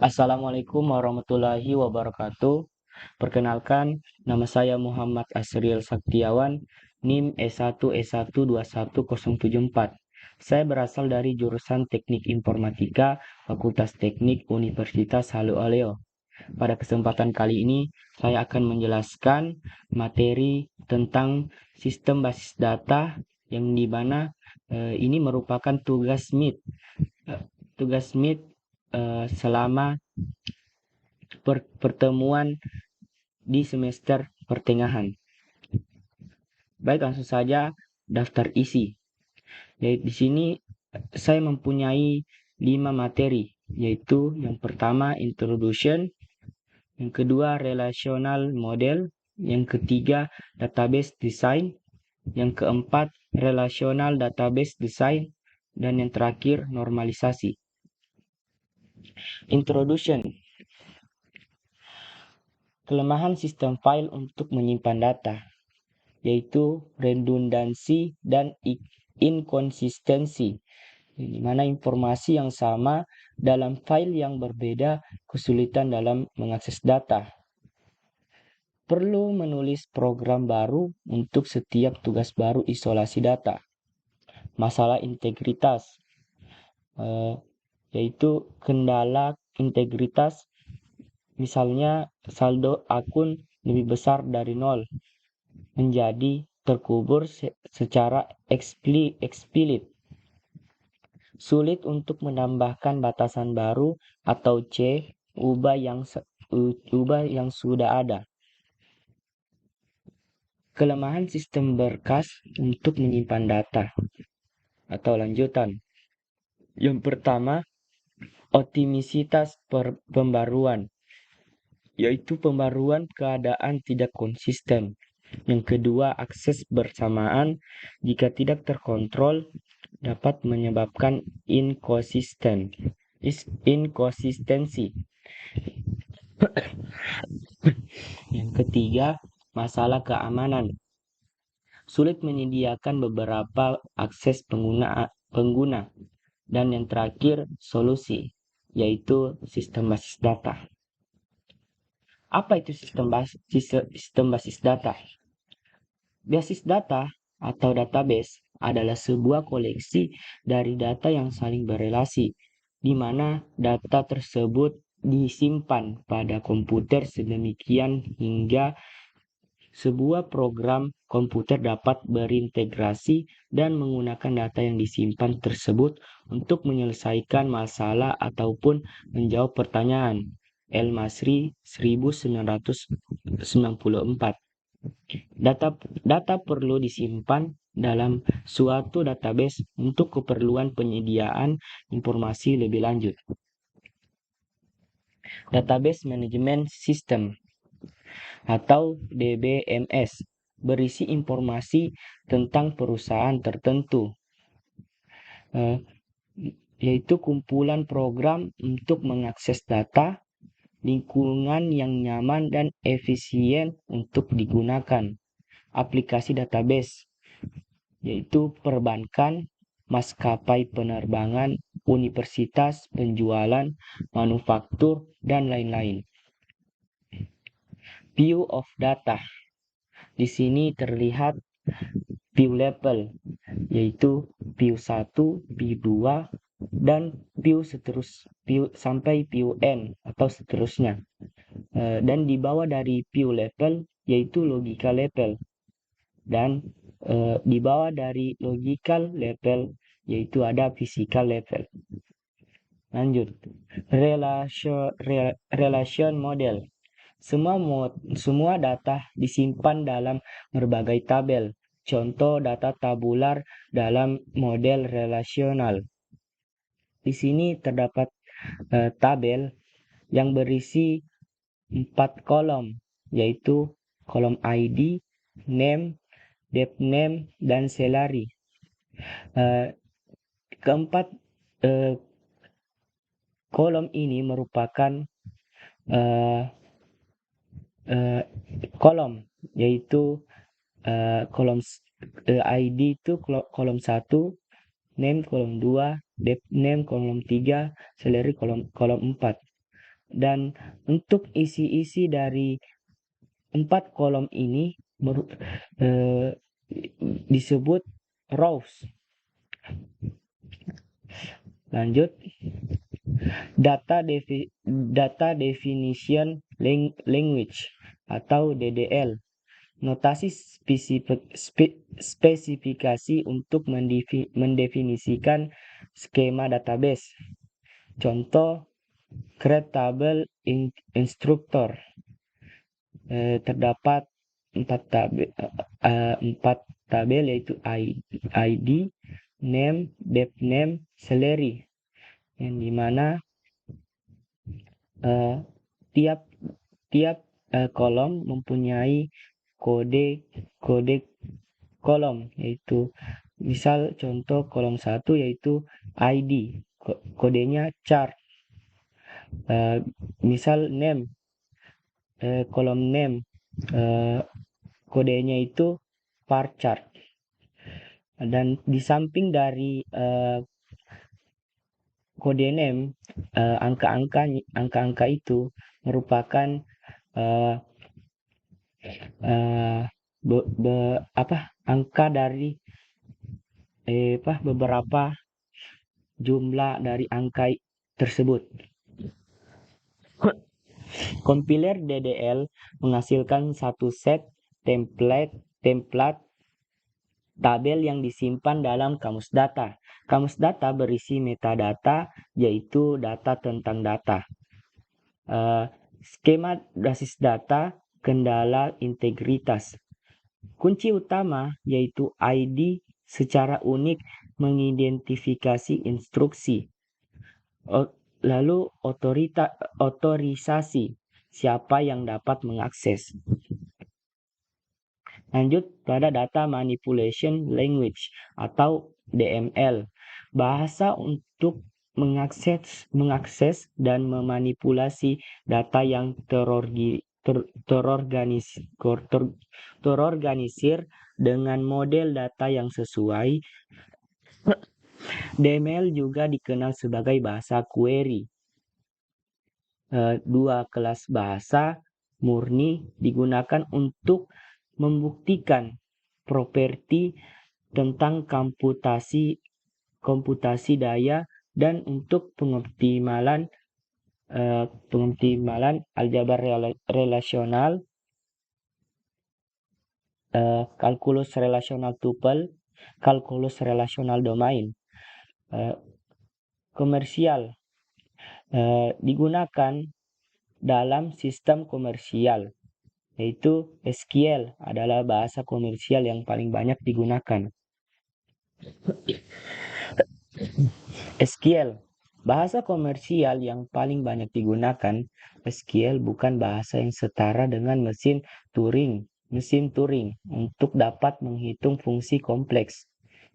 Assalamualaikum warahmatullahi wabarakatuh. Perkenalkan, nama saya Muhammad Asriel Saktiawan, NIM E1E1210074. Saya berasal dari jurusan Teknik Informatika, Fakultas Teknik Universitas Halu Oleo. Pada kesempatan kali ini, saya akan menjelaskan materi tentang sistem basis data yang di mana ini merupakan tugas MIT. Tugas MIT selama pertemuan di semester pertengahan. Baik, langsung saja daftar isi. Jadi di sini saya mempunyai 5 materi, yaitu yang pertama introduction, yang kedua relational model, yang ketiga database design, yang keempat relational database design, dan yang terakhir normalisasi. Introduction. Kelemahan sistem file untuk menyimpan data, yaitu redundansi dan inkonsistensi, di mana informasi yang sama dalam file yang berbeda, kesulitan dalam mengakses data. Perlu menulis program baru untuk setiap tugas baru isolasi data. Masalah integritas, yaitu kendala integritas, misalnya saldo akun lebih besar dari 0, menjadi terkubur secara eksplisit. Sulit untuk menambahkan batasan baru atau ubah yang sudah ada. Kelemahan sistem berkas untuk menyimpan data atau lanjutan. Yang pertama, optimisitas pembaruan, yaitu pembaruan keadaan tidak konsisten. Yang kedua, akses bersamaan jika tidak terkontrol dapat menyebabkan inkonsistensi. Yang ketiga, masalah keamanan. Sulit menyediakan beberapa akses pengguna. Dan yang terakhir, solusi, yaitu sistem basis data. Apa itu sistem basis data? Basis data atau database adalah sebuah koleksi dari data yang saling berelasi, di mana data tersebut disimpan pada komputer sedemikian hingga sebuah program komputer dapat berintegrasi dan menggunakan data yang disimpan tersebut untuk menyelesaikan masalah ataupun menjawab pertanyaan. El-Masri 1994. Data perlu disimpan dalam suatu database untuk keperluan penyediaan informasi lebih lanjut. Database Management System atau DBMS berisi informasi tentang perusahaan tertentu, yaitu kumpulan program untuk mengakses data, lingkungan yang nyaman dan efisien untuk digunakan. Aplikasi database, yaitu perbankan, maskapai penerbangan, universitas, penjualan, manufaktur, dan lain-lain. View of data. Di sini terlihat view level, yaitu view 1, view 2, dan view sampai view N atau seterusnya. Dan di bawah dari view level yaitu logical level. Dan di bawah dari logical level yaitu ada physical level. Lanjut. Relation model. Semua data disimpan dalam berbagai tabel. Contoh data tabular dalam model relasional. Di sini terdapat tabel yang berisi 4 kolom, yaitu kolom ID, name, dep name, dan salary. Keempat kolom ini merupakan kolom, yaitu kolom ID itu kolom 1, name kolom 2, dep name kolom 3, salary kolom 4. Dan untuk isi-isi dari 4 kolom ini disebut rows. Lanjut, data definition language atau DDL. Notasi spesifikasi untuk mendefinisikan skema database. Contoh, create table instructor. Terdapat 4 tabel yaitu ID, name, depth name, salary, yang dimana tiap kolom mempunyai kode kolom, yaitu misal contoh kolom 1 yaitu ID, kodenya chart. Misal name, kolom name, kodenya itu bar chart. Dan di samping dari kode name, angka-angka itu merupakan angka dari beberapa jumlah dari angka tersebut. Compiler DDL menghasilkan satu set template tabel yang disimpan dalam kamus data. Kamus data berisi metadata, yaitu data tentang data. Skema basis data, kendala integritas. Kunci utama yaitu ID secara unik mengidentifikasi instruksi. Lalu otorisasi, siapa yang dapat mengakses. Lanjut pada data manipulation language atau DML. Bahasa untuk mengakses dan memanipulasi data yang terorganisir dengan model data yang sesuai. DML juga dikenal sebagai bahasa query. 2 kelas bahasa murni digunakan untuk membuktikan properti tentang komputasi daya dan untuk pengoptimalan aljabar relasional, kalkulus relasional tuple, kalkulus relasional domain. Komersial digunakan dalam sistem komersial, yaitu SQL adalah bahasa komersial yang paling banyak digunakan. SQL, bahasa komersial yang paling banyak digunakan. SQL bukan bahasa yang setara dengan mesin Turing untuk dapat menghitung fungsi kompleks.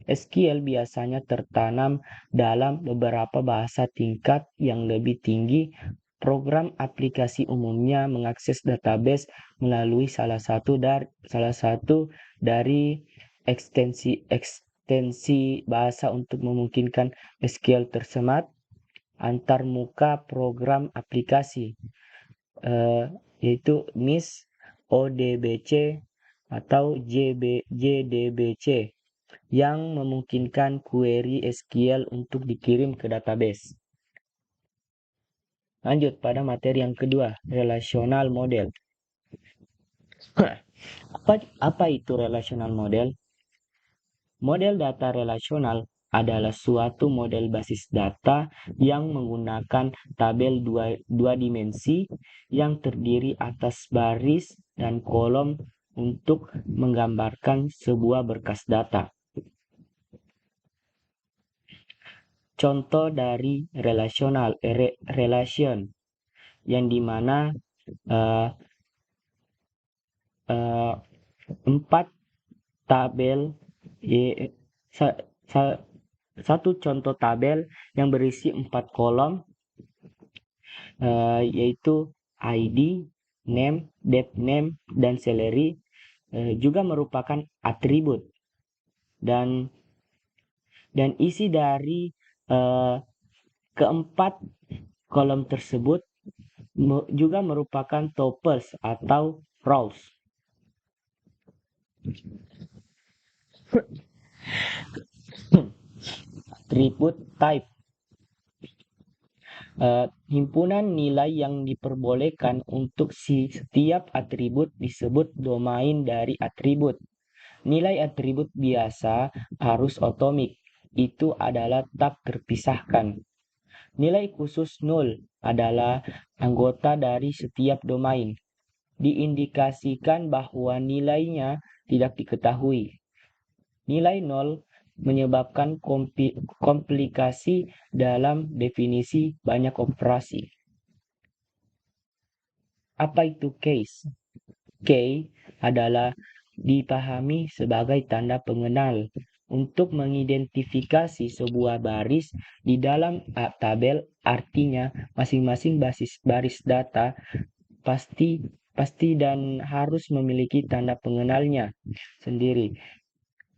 SQL biasanya tertanam dalam beberapa bahasa tingkat yang lebih tinggi. Program aplikasi umumnya mengakses database melalui salah satu dari ekstensi bahasa untuk memungkinkan SQL tersemat antar muka program aplikasi, yaitu MIS, ODBC, atau JDBC, yang memungkinkan query SQL untuk dikirim ke database. Lanjut pada materi yang kedua, relational model. Apa itu relational model? Model data relasional adalah suatu model basis data yang menggunakan tabel dua dimensi yang terdiri atas baris dan kolom untuk menggambarkan sebuah berkas data. Contoh dari relation yang dimana 4 tabel, satu contoh tabel yang berisi 4 kolom, yaitu ID, name, depth name, dan salary, juga merupakan atribut, dan isi dari keempat kolom tersebut juga merupakan tuples atau rows. Atribut type, himpunan nilai yang diperbolehkan untuk setiap atribut disebut domain dari atribut. Nilai atribut biasa harus atomik, itu adalah tak terpisahkan. Nilai khusus 0 adalah anggota dari setiap domain. Diindikasikan bahwa nilainya tidak diketahui. Nilai 0 menyebabkan komplikasi dalam definisi banyak operasi. Apa itu case? Case adalah dipahami sebagai tanda pengenal untuk mengidentifikasi sebuah baris di dalam tabel, artinya masing-masing baris data pasti dan harus memiliki tanda pengenalnya sendiri.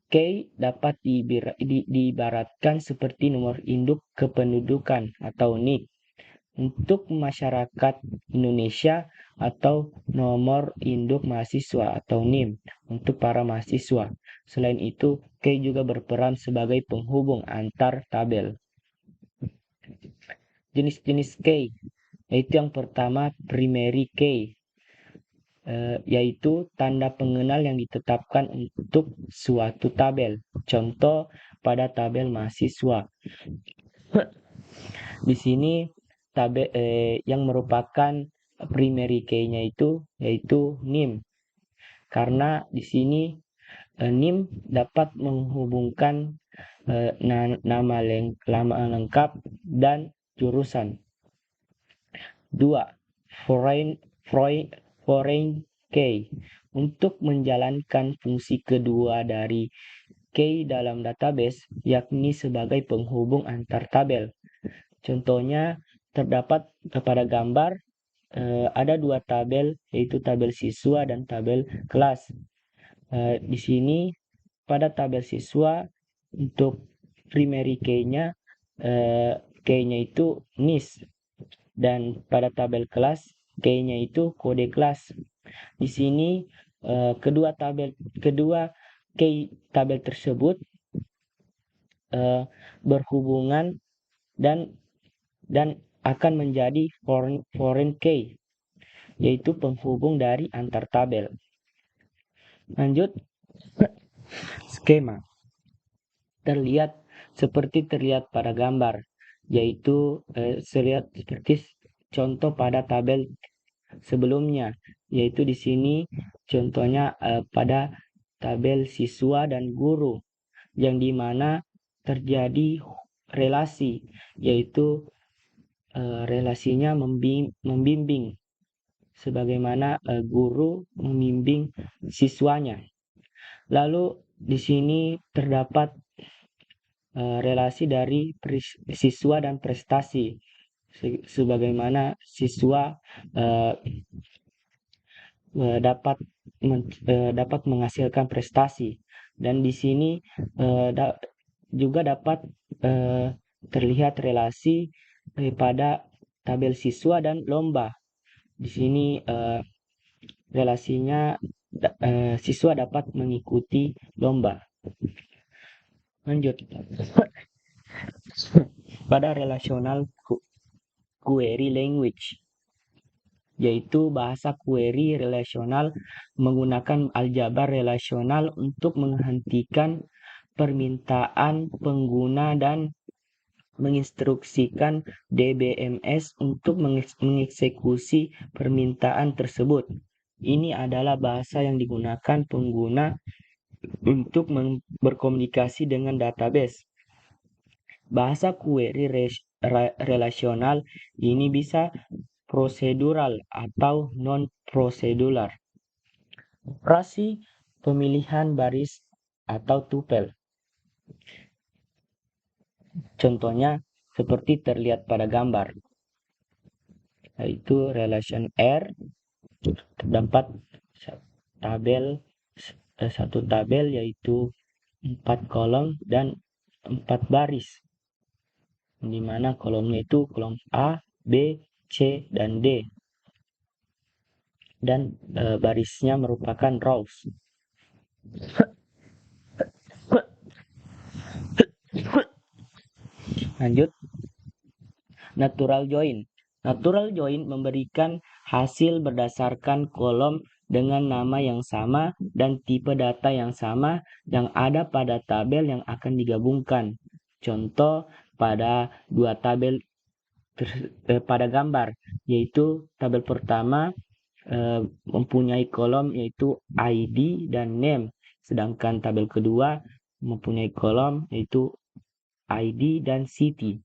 Key dapat diibaratkan seperti nomor induk kependudukan atau NIK untuk masyarakat Indonesia atau nomor induk mahasiswa atau NIM untuk para mahasiswa. Selain itu, key juga berperan sebagai penghubung antar tabel. Jenis-jenis key, yaitu yang pertama primary key, yaitu tanda pengenal yang ditetapkan untuk suatu tabel. Contoh pada tabel mahasiswa. Di sini tabel yang merupakan primary key-nya yaitu NIM. Karena di sini NIM dapat menghubungkan nama lengkap dan jurusan. 2. Foreign key. Untuk menjalankan fungsi kedua dari key dalam database, yakni sebagai penghubung antar tabel. Contohnya terdapat pada gambar ada dua tabel, yaitu tabel siswa dan tabel kelas. Di sini pada tabel siswa untuk primary key-nya itu NIS, dan pada tabel kelas key-nya itu kode kelas. Di sini kedua key tabel tersebut berhubungan dan akan menjadi foreign key, yaitu penghubung dari antar tabel. Lanjut, skema. Seperti terlihat pada gambar, yaitu seperti contoh pada tabel sebelumnya, yaitu di sini contohnya pada tabel siswa dan guru, yang dimana terjadi relasi, yaitu relasinya membimbing, sebagaimana guru membimbing siswanya. Lalu di sini terdapat relasi dari siswa dan prestasi, sebagaimana siswa dapat menghasilkan prestasi, dan di sini juga dapat terlihat relasi daripada tabel siswa dan lomba. Di sini relasinya siswa dapat mengikuti lomba. Lanjut. Pada relational query language, yaitu bahasa query relasional menggunakan aljabar relasional untuk menghentikan permintaan pengguna dan menginstruksikan DBMS untuk mengeksekusi permintaan tersebut. Ini adalah bahasa yang digunakan pengguna untuk berkomunikasi dengan database. Bahasa query relasional ini bisa prosedural atau non-prosedural. Operasi pemilihan baris atau tupel. Contohnya seperti terlihat pada gambar, yaitu relation R, terdapat satu tabel yaitu 4 kolom dan 4 baris, di mana kolomnya itu kolom A, B, C, dan D. dan barisnya merupakan rows. Lanjut, natural join. Natural join memberikan hasil berdasarkan kolom dengan nama yang sama dan tipe data yang sama yang ada pada tabel yang akan digabungkan. Contoh pada dua tabel pada gambar, yaitu tabel pertama mempunyai kolom yaitu ID dan name, sedangkan tabel kedua mempunyai kolom yaitu ID dan city.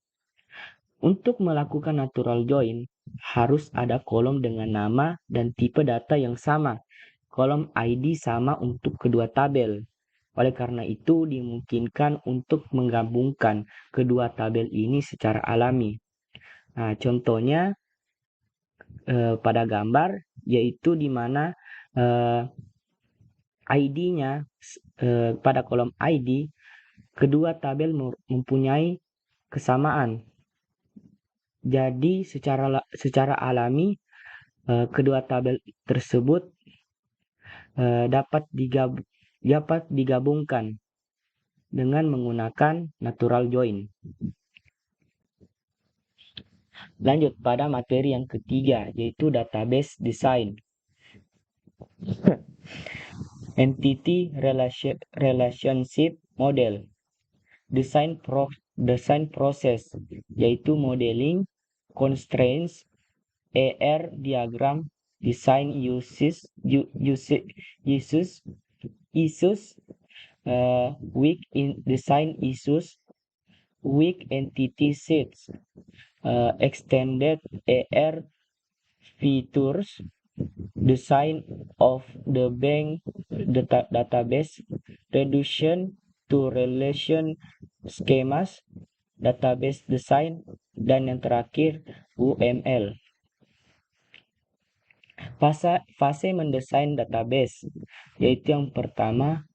Untuk melakukan natural join, harus ada kolom dengan nama dan tipe data yang sama. Kolom ID sama untuk kedua tabel. Oleh karena itu, dimungkinkan untuk menggabungkan kedua tabel ini secara alami. Nah, contohnya pada gambar, yaitu di mana ID-nya pada kolom ID, kedua tabel mempunyai kesamaan. Jadi secara alami kedua tabel tersebut dapat digabungkan dengan menggunakan natural join. Lanjut pada materi yang ketiga, yaitu database design. Entity relationship model. Design process, yaitu modeling, constraints, ER diagram, design uses, weak in design issues, weak entity sets, extended ER features, design of the bank database, reduction to relation schemas, database design, dan yang terakhir UML. Fase mendesain database, yaitu yang pertama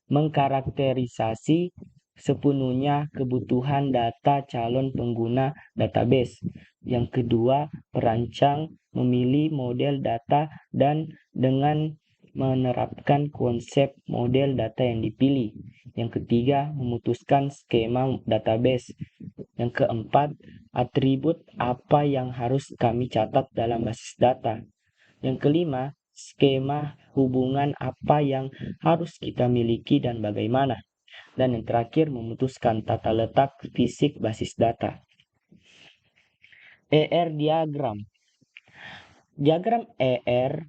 mengkarakterisasi sepenuhnya kebutuhan data calon pengguna database. Yang kedua, perancang memilih model data dan dengan menerapkan konsep model data yang dipilih. Yang ketiga, memutuskan skema database. Yang keempat, atribut apa yang harus kami catat dalam basis data. Yang kelima, skema hubungan apa yang harus kita miliki dan bagaimana. Dan yang terakhir, memutuskan tata letak fisik basis data. ER diagram. Diagram ER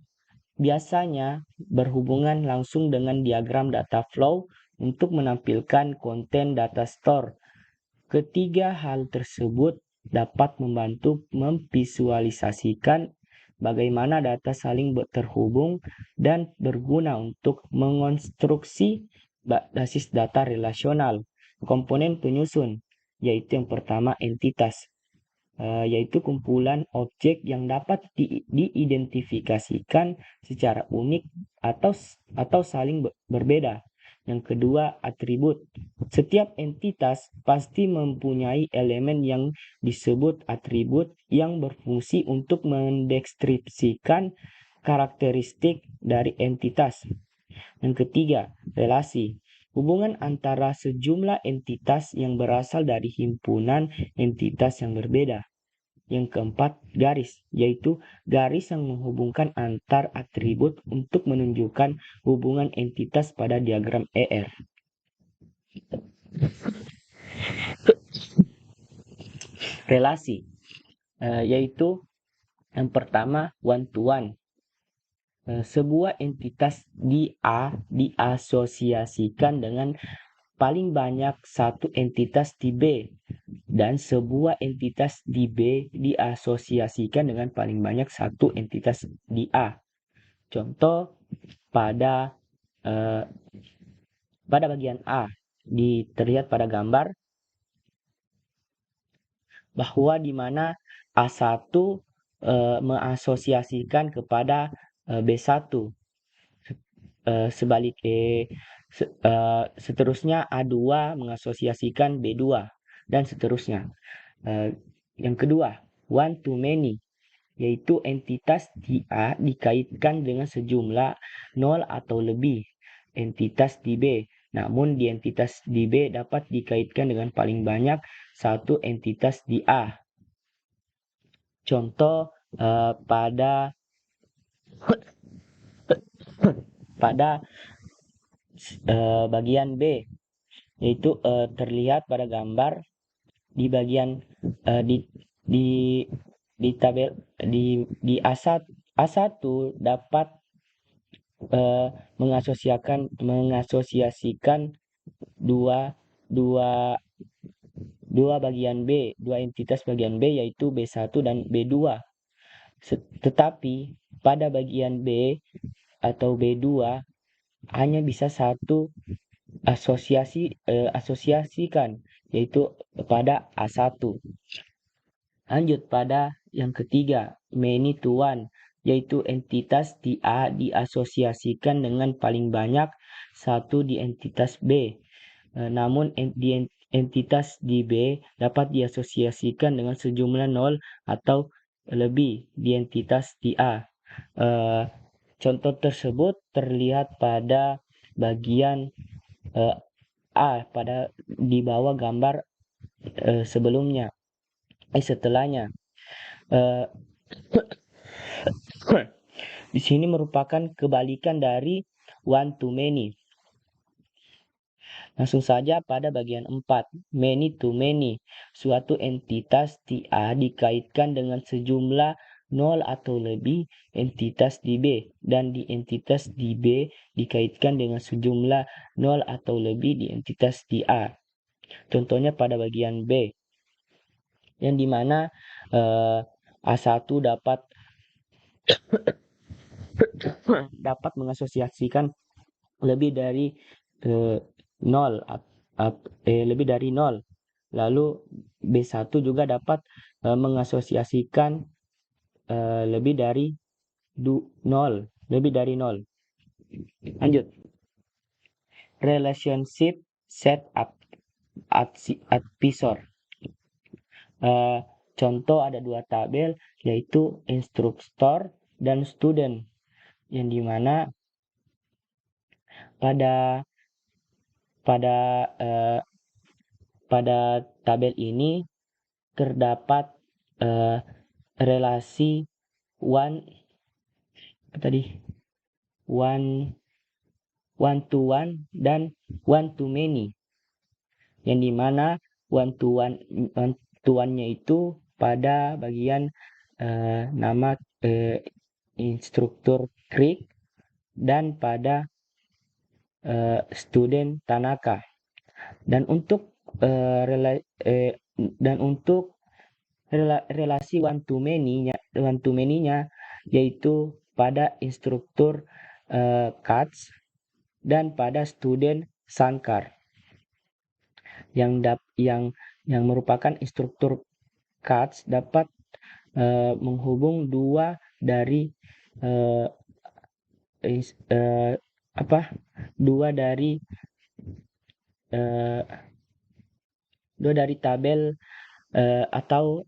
biasanya berhubungan langsung dengan diagram data flow untuk menampilkan konten data store. Ketiga hal tersebut dapat membantu memvisualisasikan bagaimana data saling terhubung dan berguna untuk mengonstruksi basis data relasional. Komponen penyusun, yaitu yang pertama entitas, yaitu kumpulan objek yang dapat diidentifikasikan secara unik atau saling berbeda. Yang kedua, atribut. Setiap entitas pasti mempunyai elemen yang disebut atribut yang berfungsi untuk mendeskripsikan karakteristik dari entitas. Yang ketiga, relasi. Hubungan antara sejumlah entitas yang berasal dari himpunan entitas yang berbeda. Yang keempat, garis, yaitu garis yang menghubungkan antar atribut untuk menunjukkan hubungan entitas pada diagram ER. Relasi, yaitu yang pertama one to one. Sebuah entitas di A diasosiasikan dengan paling banyak satu entitas di B, dan sebuah entitas di B diasosiasikan dengan paling banyak satu entitas di A. Contoh pada bagian A terlihat pada gambar bahwa di mana A1 mengasosiasikan kepada B1. Seterusnya A2 mengasosiasikan B2 dan seterusnya. Yang kedua, one to many, yaitu entitas di A dikaitkan dengan sejumlah 0 atau lebih entitas di B. Namun di entitas di B dapat dikaitkan dengan paling banyak satu entitas di A. Contoh pada bagian B, yaitu terlihat pada gambar di bagian di tabel di A1 dapat mengasosiasikan dua bagian B, dua entitas bagian B, yaitu B1 dan B2. Tetapi pada bagian B atau B2 hanya bisa satu asosiasikan, yaitu pada A1. Lanjut pada yang ketiga, many to one, yaitu entitas di A diasosiasikan dengan paling banyak satu di entitas B. Namun di entitas di B dapat diasosiasikan dengan sejumlah 0 atau lebih di entitas di A. Contoh tersebut terlihat pada bagian A di bawah gambar setelahnya. Di sini merupakan kebalikan dari one to many. Langsung saja pada bagian 4, many to many. Suatu entitas di A dikaitkan dengan sejumlah 0 atau lebih entitas di B, dan di entitas di B dikaitkan dengan sejumlah 0 atau lebih di entitas di A. Contohnya pada bagian B, yang dimana A1 dapat mengasosiasikan lebih dari 0, lebih dari 0. Lalu B1 juga dapat mengasosiasikan lebih dari 0, lebih dari 0. Lanjut. Relationship set up advisor. Contoh ada dua tabel, yaitu instructor dan student, yang dimana pada tabel ini terdapat relasi one to one dan one to many, yang dimana one to one-nya itu pada bagian nama instruktur Craig dan pada student Tanaka. Dan untuk relasi one to many-nya yaitu pada instruktur Katz dan pada student Sankar. Yang merupakan instruktur Katz dapat menghubung dua dari tabel atau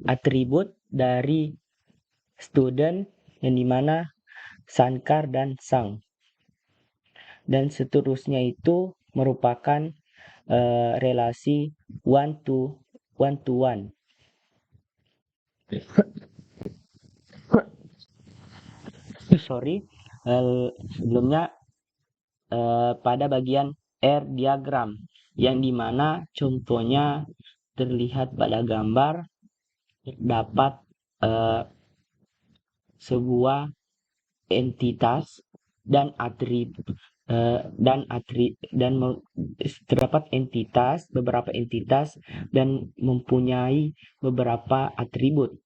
atribut dari student, yang dimana Sankar dan Sang, dan seterusnya itu merupakan relasi one to one. Sebelumnya pada bagian R diagram, yang dimana contohnya terlihat pada gambar, dapat sebuah entitas dan terdapat beberapa entitas dan mempunyai beberapa atribut,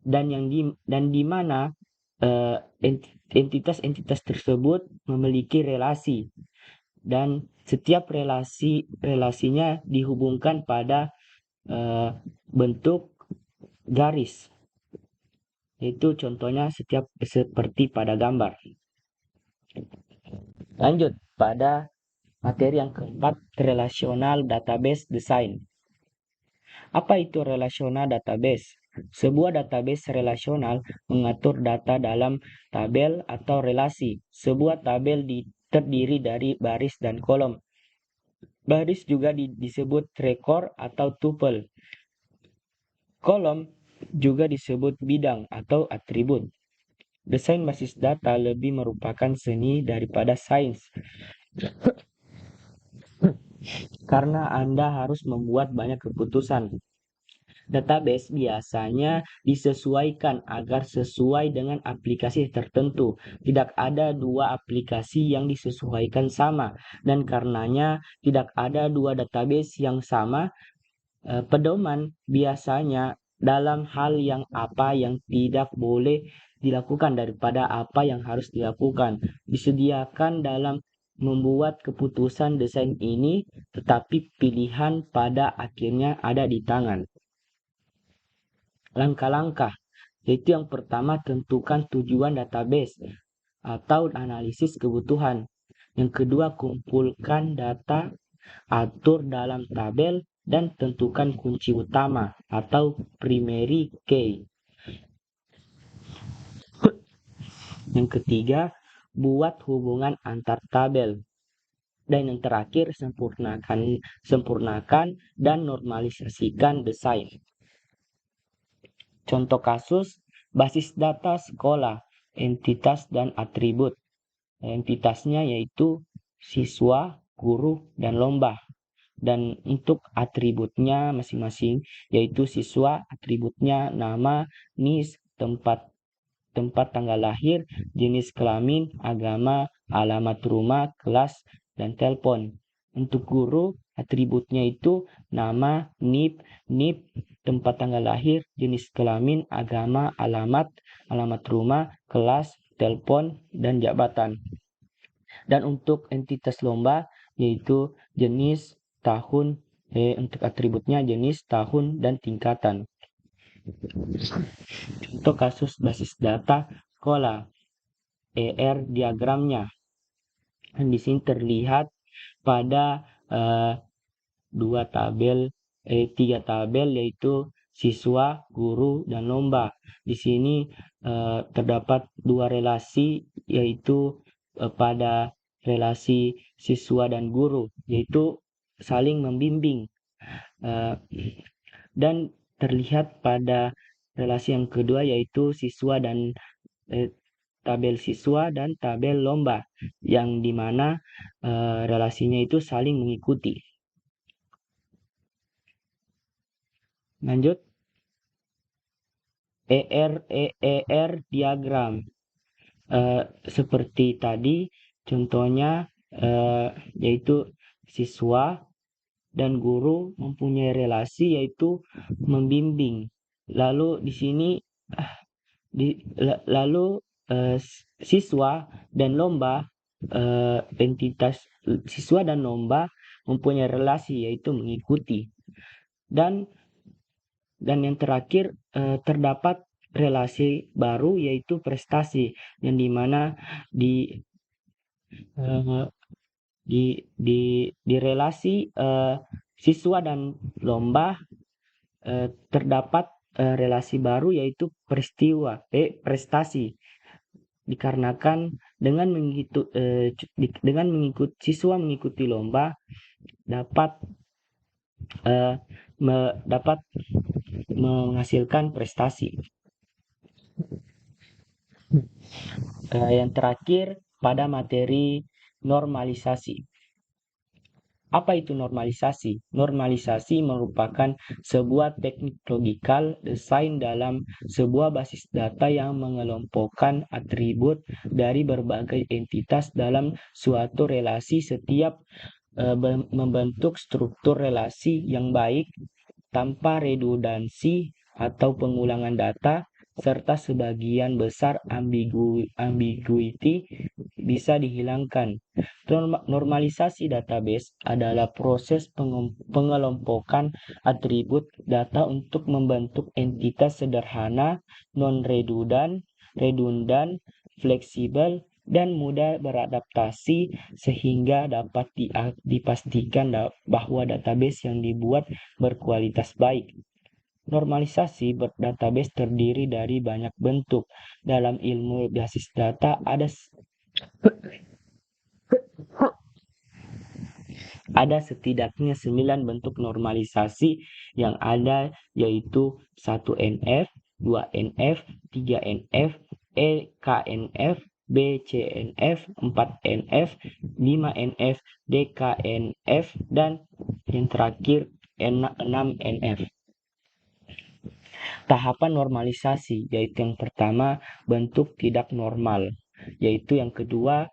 dan di mana entitas tersebut memiliki relasi, dan setiap relasinya dihubungkan pada bentuk garis, itu contohnya seperti pada gambar. Lanjut pada Materi yang keempat, relational database design. Apa itu relational database? Sebuah database relasional mengatur data dalam tabel atau relasi. Sebuah tabel terdiri dari baris dan kolom. Baris juga disebut record atau tuple. Kolom juga disebut bidang atau atribut. Desain basis data lebih merupakan seni daripada sains, karena Anda harus membuat banyak keputusan. Database biasanya disesuaikan agar sesuai dengan aplikasi tertentu. Tidak ada dua aplikasi yang disesuaikan sama, dan karenanya tidak ada dua database yang sama. Pedoman biasanya dalam hal yang apa yang tidak boleh dilakukan daripada apa yang harus dilakukan disediakan dalam membuat keputusan desain ini, tetapi pilihan pada akhirnya ada di tangan. Langkah-langkah, yaitu yang pertama, tentukan tujuan database atau analisis kebutuhan. Yang kedua, kumpulkan data, atur dalam tabel, dan tentukan kunci utama atau primary key. Yang ketiga, buat hubungan antar tabel. Dan yang terakhir, sempurnakan dan normalisasikan desain. Contoh kasus, basis data sekolah, entitas dan atribut. Entitasnya yaitu siswa, guru, dan lomba. Dan untuk atributnya masing-masing yaitu siswa, atributnya nama, NIS, tempat tanggal lahir, jenis kelamin, agama, alamat rumah, kelas, dan telepon. Untuk guru, atributnya itu nama, NIP, tempat tanggal lahir, jenis kelamin, agama, alamat rumah, kelas, telepon, dan jabatan. Dan untuk entitas lomba yaitu jenis, tahun, untuk atributnya jenis, tahun, dan tingkatan. Contoh kasus basis data sekolah, diagramnya. Dan di sini terlihat pada tiga tabel yaitu siswa, guru, dan lomba. Di sini terdapat dua relasi yaitu pada relasi siswa dan guru, yaitu saling membimbing. Dan terlihat pada relasi yang kedua yaitu siswa dan tabel siswa dan tabel lomba, yang dimana relasinya itu saling mengikuti. Lanjut, ER diagram. Seperti tadi contohnya yaitu siswa dan guru mempunyai relasi yaitu membimbing. Lalu di sini siswa dan lomba, entitas siswa dan lomba mempunyai relasi yaitu mengikuti. Dan yang terakhir terdapat relasi baru yaitu prestasi, yang dimana di relasi siswa dan lomba terdapat relasi baru yaitu prestasi, dikarenakan dengan siswa mengikuti lomba dapat menghasilkan prestasi. Yang terakhir pada materi normalisasi. Apa itu normalisasi? Normalisasi merupakan sebuah teknik logikal desain dalam sebuah basis data yang mengelompokkan atribut dari berbagai entitas dalam suatu relasi. Setiap membentuk struktur relasi yang baik tanpa redundansi atau pengulangan data, serta sebagian besar ambiguity bisa dihilangkan. Normalisasi database adalah proses pengelompokan atribut data untuk membentuk entitas sederhana, non-redundan, fleksibel, dan mudah beradaptasi sehingga dapat dipastikan bahwa database yang dibuat berkualitas baik. Normalisasi database terdiri dari banyak bentuk. Dalam ilmu basis data ada setidaknya 9 bentuk normalisasi yang ada, yaitu 1NF, 2NF, 3NF, EKNF, BCNF, 4NF, 5NF, DKNF, dan yang terakhir 6NF. Tahapan normalisasi, yaitu yang pertama bentuk tidak normal, yaitu yang kedua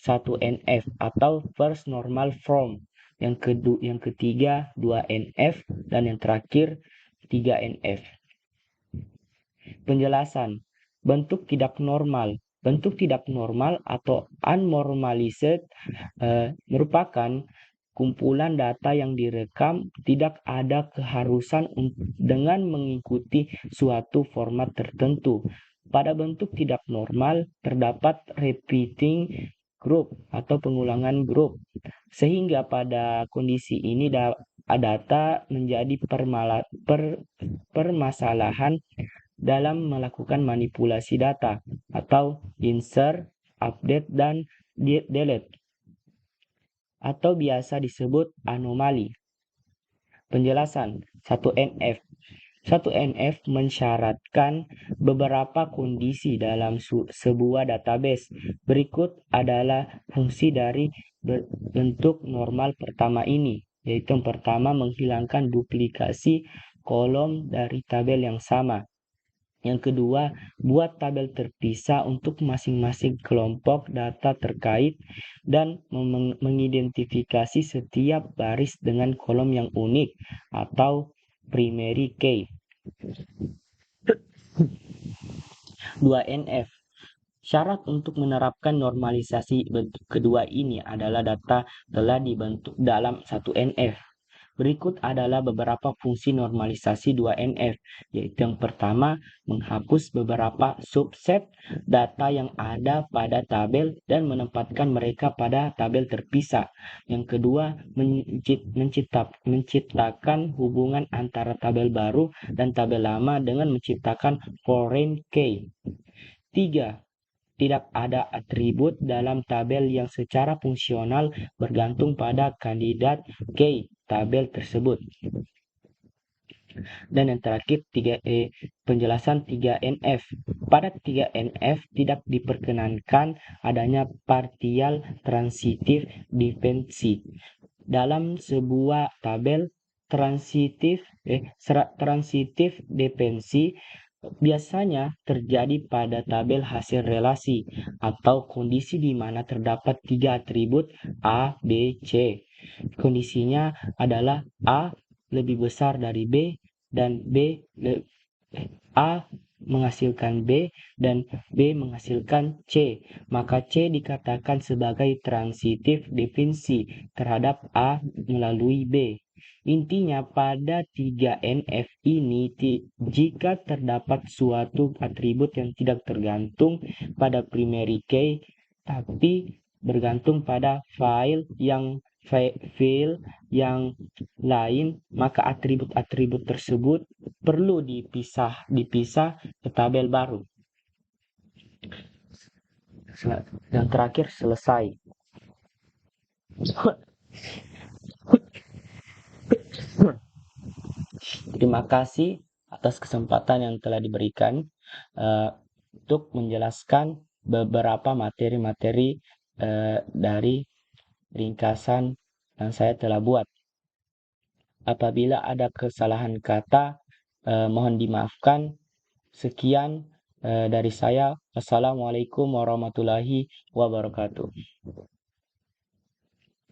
1NF atau first normal form, yang ketiga 2NF, dan yang terakhir 3NF. Penjelasan bentuk tidak normal. Bentuk tidak normal atau unnormalized merupakan kumpulan data yang direkam tidak ada keharusan dengan mengikuti suatu format tertentu. Pada bentuk tidak normal terdapat repeating group atau pengulangan grup, sehingga pada kondisi ini data menjadi permasalahan dalam melakukan manipulasi data atau insert, update, dan delete, atau biasa disebut anomali. Penjelasan 1NF. 1NF mensyaratkan beberapa kondisi dalam sebuah database. Berikut adalah fungsi dari bentuk normal pertama ini, yaitu yang pertama menghilangkan duplikasi kolom dari tabel yang sama. Yang kedua, buat tabel terpisah untuk masing-masing kelompok data terkait dan mengidentifikasi setiap baris dengan kolom yang unik atau primary key. 2NF. Syarat untuk menerapkan normalisasi bentuk kedua ini adalah data telah dibentuk dalam 1NF. Berikut adalah beberapa fungsi normalisasi 2NF, yaitu yang pertama, menghapus beberapa subset data yang ada pada tabel dan menempatkan mereka pada tabel terpisah. Yang kedua, menciptakan hubungan antara tabel baru dan tabel lama dengan menciptakan foreign key. 3. Tidak ada atribut dalam tabel yang secara fungsional bergantung pada kandidat key tabel tersebut. Dan yang terakhir penjelasan 3NF. Pada 3NF tidak diperkenankan adanya partial transitive dependency. Dalam sebuah tabel, transitive dependency biasanya terjadi pada tabel hasil relasi atau kondisi di mana terdapat 3 atribut A, B, C. Kondisinya adalah A lebih besar dari B dan A menghasilkan B dan B menghasilkan C. Maka C dikatakan sebagai transitive dependency terhadap A melalui B. Intinya pada 3NF ini, jika terdapat suatu atribut yang tidak tergantung pada primary key tapi bergantung pada file yang lain, maka atribut-atribut tersebut perlu dipisah ke tabel baru. Dan terakhir, selesai. Terima kasih atas kesempatan yang telah diberikan untuk menjelaskan beberapa materi-materi dari ringkasan yang saya telah buat. Apabila ada kesalahan kata, mohon dimaafkan. Sekian dari saya. Wassalamualaikum warahmatullahi wabarakatuh.